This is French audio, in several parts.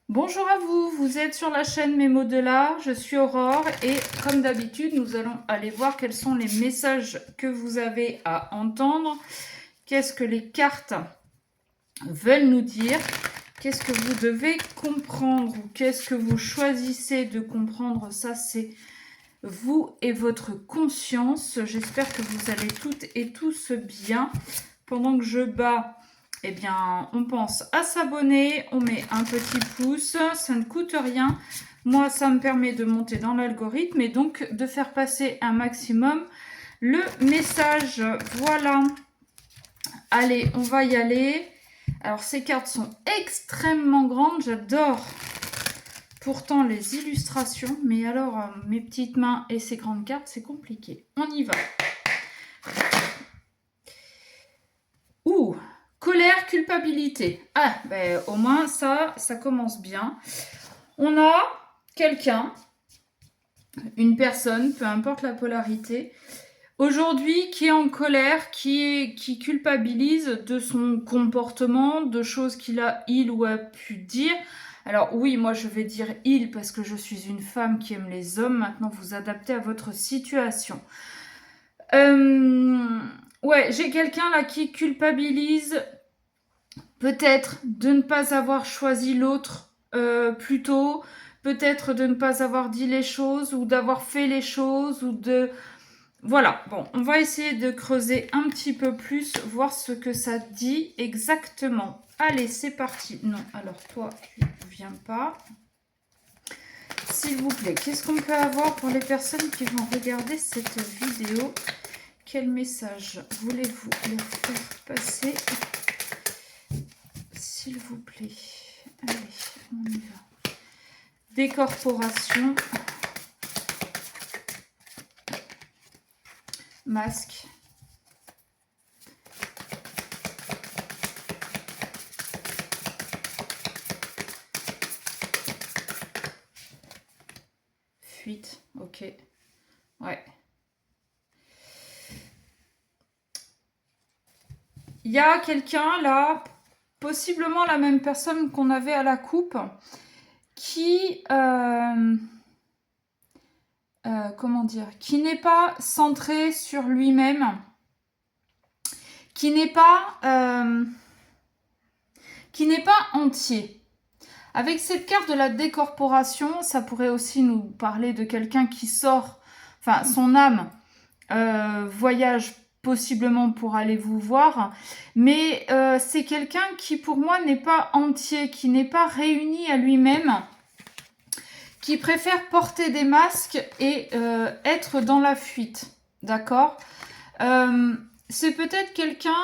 Bonjour à vous, vous êtes sur la chaîne Mes mots de l'art, je suis Aurore et comme d'habitude nous allons aller voir quels sont les messages que vous avez à entendre, qu'est-ce que les cartes veulent nous dire, qu'est-ce que vous devez comprendre ou qu'est-ce que vous choisissez de comprendre, ça c'est vous et votre conscience. J'espère que vous allez toutes et tous bien. Pendant que je bats, eh bien, on pense à s'abonner, on met un petit pouce, ça ne coûte rien. Moi, ça me permet de monter dans l'algorithme et donc de faire passer un maximum le message. Voilà. Allez, on va y aller. Alors, ces cartes sont extrêmement grandes, j'adore pourtant les illustrations, mais alors, mes petites mains et ces grandes cartes, c'est compliqué. On y va. Ouh, colère, culpabilité. Ah, ben au moins ça commence bien. On a quelqu'un, une personne, peu importe la polarité, aujourd'hui qui est en colère, qui culpabilise de son comportement, de choses il ou a pu dire. Alors oui, moi je vais dire il parce que je suis une femme qui aime les hommes. Maintenant, vous adaptez à votre situation. Ouais, j'ai quelqu'un là qui culpabilise peut-être de ne pas avoir choisi l'autre plus tôt, peut-être de ne pas avoir dit les choses ou d'avoir fait les choses ou de... Voilà, bon, on va essayer de creuser un petit peu plus, voir ce que ça dit exactement. Allez, c'est parti. Non, alors toi, tu ne viens pas. S'il vous plaît, qu'est-ce qu'on peut avoir pour les personnes qui vont regarder cette vidéo? Quel message voulez-vous leur faire passer? S'il vous plaît. Allez, on y va. Décorporation. Masque. Fuite. Ok. Ouais. Il y a quelqu'un là, possiblement la même personne qu'on avait à la coupe, qui... comment dire, qui n'est pas centré sur lui-même, qui n'est pas entier. Avec cette carte de la décorporation, ça pourrait aussi nous parler de quelqu'un qui sort, enfin son âme voyage possiblement pour aller vous voir, mais c'est quelqu'un qui pour moi n'est pas entier, qui n'est pas réuni à lui-même, qui préfère porter des masques et être dans la fuite, d'accord? C'est peut-être quelqu'un,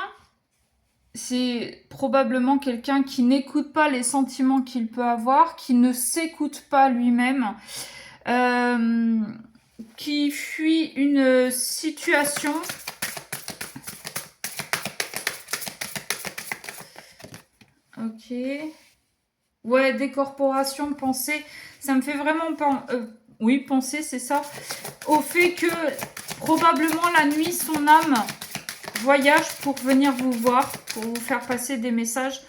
c'est probablement quelqu'un qui n'écoute pas les sentiments qu'il peut avoir, qui ne s'écoute pas lui-même, qui fuit une situation. Ok. Ouais, décorporation, penser, ça me fait vraiment oui, penser, c'est ça, au fait que probablement la nuit, son âme voyage pour venir vous voir, pour vous faire passer des messages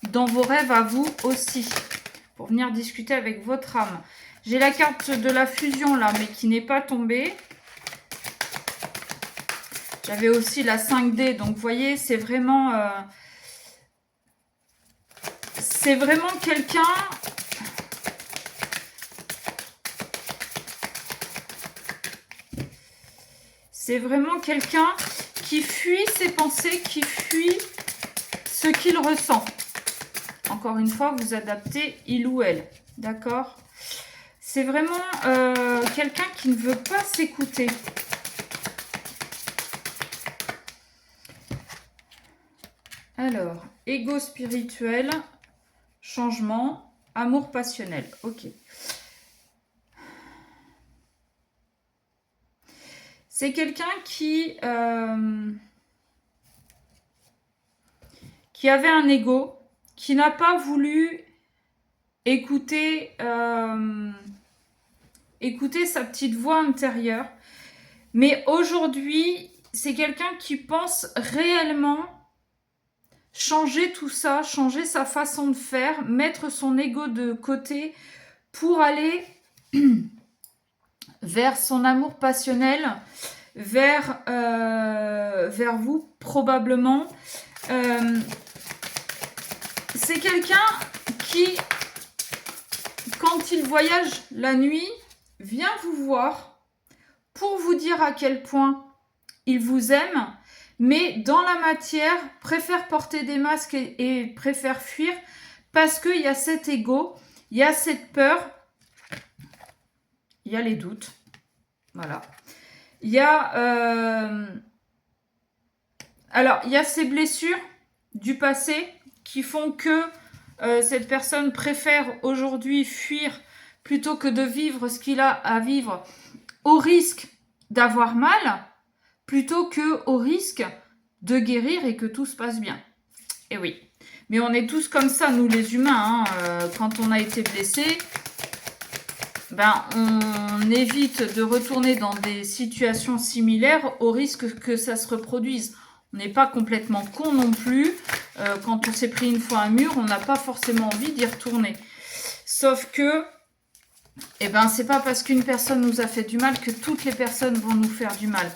dans vos rêves à vous aussi, pour venir discuter avec votre âme. J'ai la carte de la fusion là, mais qui n'est pas tombée. J'avais aussi la 5D, donc vous voyez, c'est vraiment quelqu'un... C'est vraiment quelqu'un qui fuit ses pensées, qui fuit ce qu'il ressent. Encore une fois, vous adaptez il ou elle. D'accord? C'est vraiment quelqu'un qui ne veut pas s'écouter. Alors, ego spirituel, changement, amour passionnel. Ok. C'est quelqu'un qui avait un ego, qui n'a pas voulu écouter sa petite voix intérieure. Mais aujourd'hui, c'est quelqu'un qui pense réellement changer tout ça, changer sa façon de faire, mettre son ego de côté pour aller vers son amour passionnel, vers vous probablement. C'est quelqu'un qui, quand il voyage la nuit, vient vous voir pour vous dire à quel point il vous aime, mais dans la matière, préfère porter des masques et préfère fuir parce qu'il y a cet ego, il y a cette peur, il y a les doutes. Voilà. Il y a... alors, il y a ces blessures du passé qui font que cette personne préfère aujourd'hui fuir plutôt que de vivre ce qu'il a à vivre au risque d'avoir mal, plutôt que au risque de guérir et que tout se passe bien. Et oui. Mais on est tous comme ça, nous les humains. Quand on a été blessé, ben, on évite de retourner dans des situations similaires au risque que ça se reproduise. On n'est pas complètement con non plus. Quand on s'est pris une fois un mur, on n'a pas forcément envie d'y retourner. Sauf que, eh ben, c'est pas parce qu'une personne nous a fait du mal que toutes les personnes vont nous faire du mal.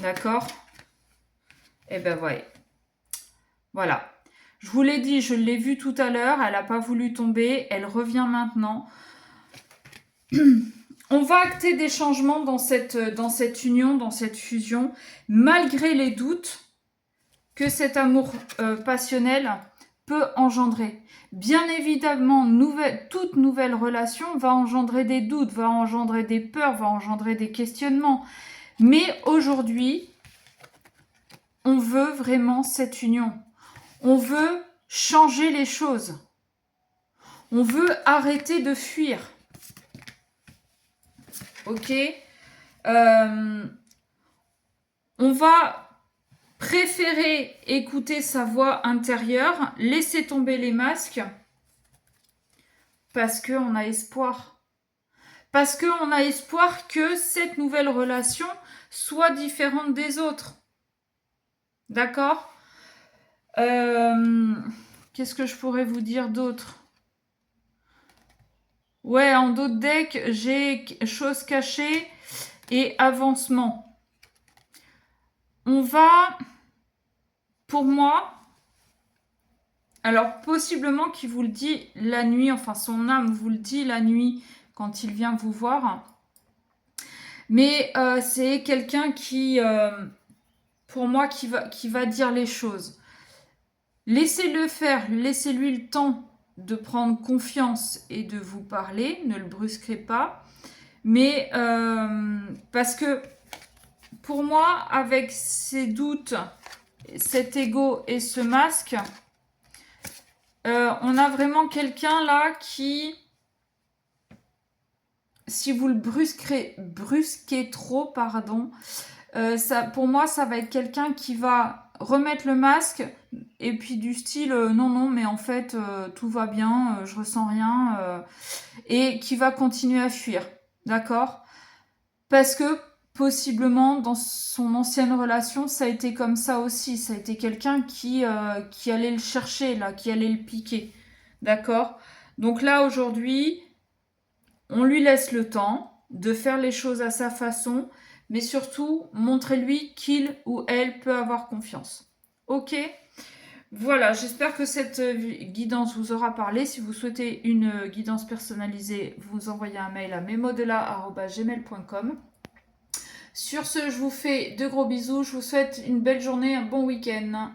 D'accord? Eh ben, ouais. Voilà. Je vous l'ai dit, je l'ai vu tout à l'heure. Elle n'a pas voulu tomber. Elle revient maintenant. On va acter des changements dans cette union, dans cette fusion, malgré les doutes que cet amour passionnel peut engendrer. Bien évidemment, toute nouvelle relation va engendrer des doutes, va engendrer des peurs, va engendrer des questionnements. Mais aujourd'hui, on veut vraiment cette union. On veut changer les choses. On veut arrêter de fuir. Ok, on va préférer écouter sa voix intérieure, laisser tomber les masques, parce qu'on a espoir. Parce qu'on a espoir que cette nouvelle relation soit différente des autres. D'accord? Qu'est-ce que je pourrais vous dire d'autre? Ouais, en d'autres decks, j'ai choses cachées et avancement. On va, pour moi, alors possiblement qu'il vous le dit la nuit, enfin son âme vous le dit la nuit quand il vient vous voir. Mais c'est quelqu'un qui, pour moi, qui va dire les choses. Laissez-le faire, laissez-lui le temps de prendre confiance et de vous parler, ne le brusquez pas. Mais parce que pour moi, avec ces doutes, cet ego et ce masque, on a vraiment quelqu'un là qui, si vous le brusquez trop, pardon, ça, pour moi, ça va être quelqu'un qui va remettre le masque et puis du style non, mais en fait, tout va bien, je ressens rien, et qui va continuer à fuir. D'accord? Parce que possiblement dans son ancienne relation, ça a été comme ça aussi. Ça a été quelqu'un qui allait le chercher, là, qui allait le piquer. D'accord? Donc là, aujourd'hui, on lui laisse le temps de faire les choses à sa façon, mais surtout, montrez-lui qu'il ou elle peut avoir confiance. Ok? Voilà, j'espère que cette guidance vous aura parlé. Si vous souhaitez une guidance personnalisée, vous envoyez un mail à memodela@gmail.com. Sur ce, je vous fais de gros bisous. Je vous souhaite une belle journée, un bon week-end.